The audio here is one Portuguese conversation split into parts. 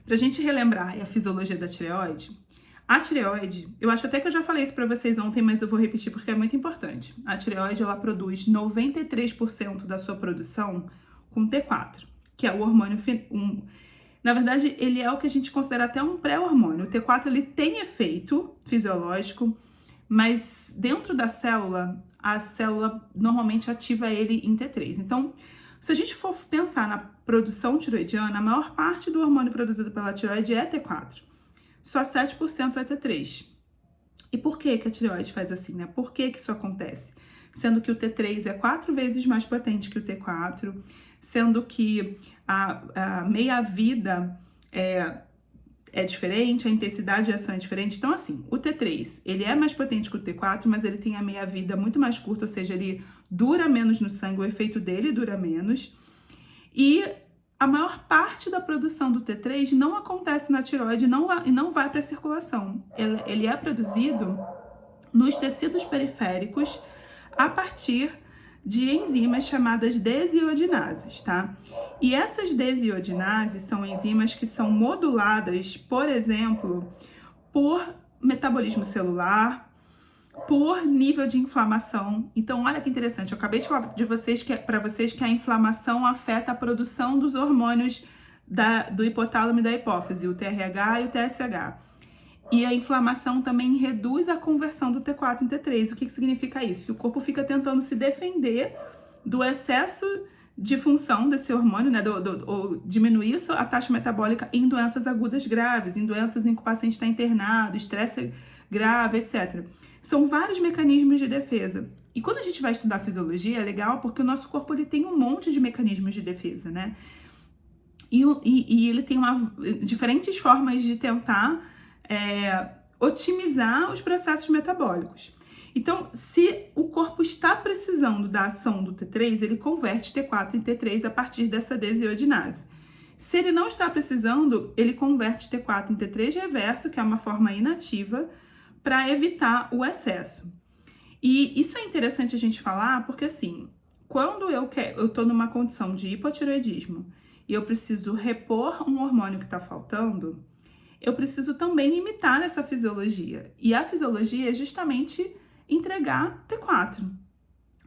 Pra gente relembrar a fisiologia da tireoide, a tireoide, eu acho até que eu já falei isso pra vocês ontem, mas eu vou repetir porque é muito importante. A tireoide, ela produz 93% da sua produção com T4, que é o hormônio... Na verdade, ele é o que a gente considera até um pré-hormônio. O T4, ele tem efeito fisiológico, mas dentro da célula, a célula normalmente ativa ele em T3. Então, se a gente for pensar na produção tiroidiana, a maior parte do hormônio produzido pela tireoide é T4. Só 7% é T3. E por que a tireoide faz assim, né? Por que isso acontece? Sendo que o T3 é 4 vezes mais potente que o T4, sendo que a meia-vida é diferente, a intensidade de ação é diferente. Então, assim, o T3, ele é mais potente que o T4, mas ele tem a meia-vida muito mais curta, ou seja, ele dura menos no sangue, o efeito dele dura menos. E a maior parte da produção do T3 não acontece na tireoide e não vai para a circulação. Ele é produzido nos tecidos periféricos a partir de enzimas chamadas desiodinases, tá? E essas desiodinases são enzimas que são moduladas, por exemplo, por metabolismo celular, por nível de inflamação. Então, olha que interessante, eu acabei de falar para vocês que a inflamação afeta a produção dos hormônios do hipotálamo e da hipófise, o TRH e o TSH. E a inflamação também reduz a conversão do T4 em T3. O que significa isso? Que o corpo fica tentando se defender do excesso de função desse hormônio, né? Ou diminuir a taxa metabólica em doenças agudas graves, em doenças em que o paciente está internado, estresse grave, etc. São vários mecanismos de defesa. E quando a gente vai estudar fisiologia, é legal porque o nosso corpo ele tem um monte de mecanismos de defesa, né? E ele tem diferentes formas de tentar otimizar os processos metabólicos. Então, se o corpo está precisando da ação do T3, ele converte T4 em T3 a partir dessa desiodinase. Se ele não está precisando, ele converte T4 em T3 reverso, que é uma forma inativa, para evitar o excesso. E isso é interessante a gente falar, porque assim, quando eu estou numa condição de hipotireoidismo e eu preciso repor um hormônio que está faltando, eu preciso também imitar essa fisiologia. E a fisiologia é justamente entregar T4,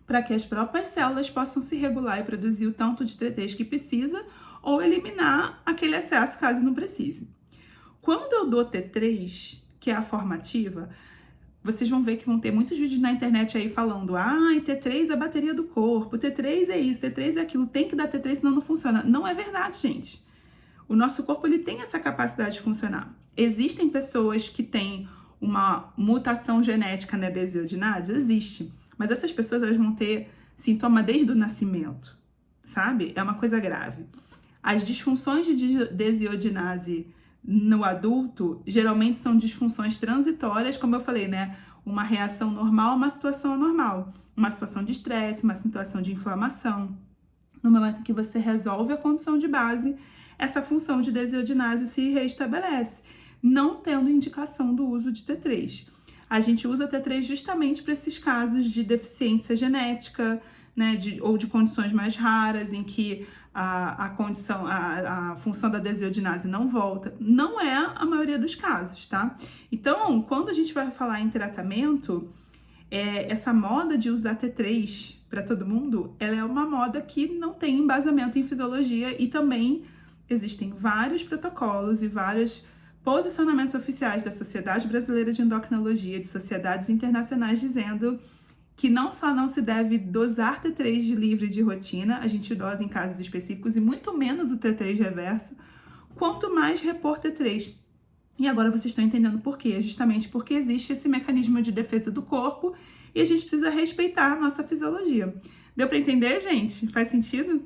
para que as próprias células possam se regular e produzir o tanto de T3 que precisa, ou eliminar aquele excesso caso não precise. Quando eu dou T3, que é a formativa, vocês vão ver que vão ter muitos vídeos na internet aí falando T3 é a bateria do corpo, T3 é isso, T3 é aquilo, tem que dar T3 senão não funciona. Não é verdade, gente. O nosso corpo ele tem essa capacidade de funcionar. Existem pessoas que têm uma mutação genética na desiodinase? Existe. Mas essas pessoas elas vão ter sintoma desde o nascimento, sabe? É uma coisa grave. As disfunções de desiodinase no adulto geralmente são disfunções transitórias, como eu falei, né? Uma reação normal a uma situação anormal. Uma situação de estresse, uma situação de inflamação. No momento em que você resolve a condição de base, essa função de desiodinase se reestabelece, não tendo indicação do uso de T3. A gente usa T3 justamente para esses casos de deficiência genética, né, ou de condições mais raras, em que a função da desiodinase não volta. Não é a maioria dos casos, tá? Então, quando a gente vai falar em tratamento, essa moda de usar T3 para todo mundo, ela é uma moda que não tem embasamento em fisiologia e também existem vários protocolos e vários posicionamentos oficiais da Sociedade Brasileira de Endocrinologia, de sociedades internacionais, dizendo que não só não se deve dosar T3 de livre de rotina, a gente dosa em casos específicos, e muito menos o T3 reverso, quanto mais repor T3. E agora vocês estão entendendo por quê? Justamente porque existe esse mecanismo de defesa do corpo e a gente precisa respeitar a nossa fisiologia. Deu para entender, gente? Faz sentido?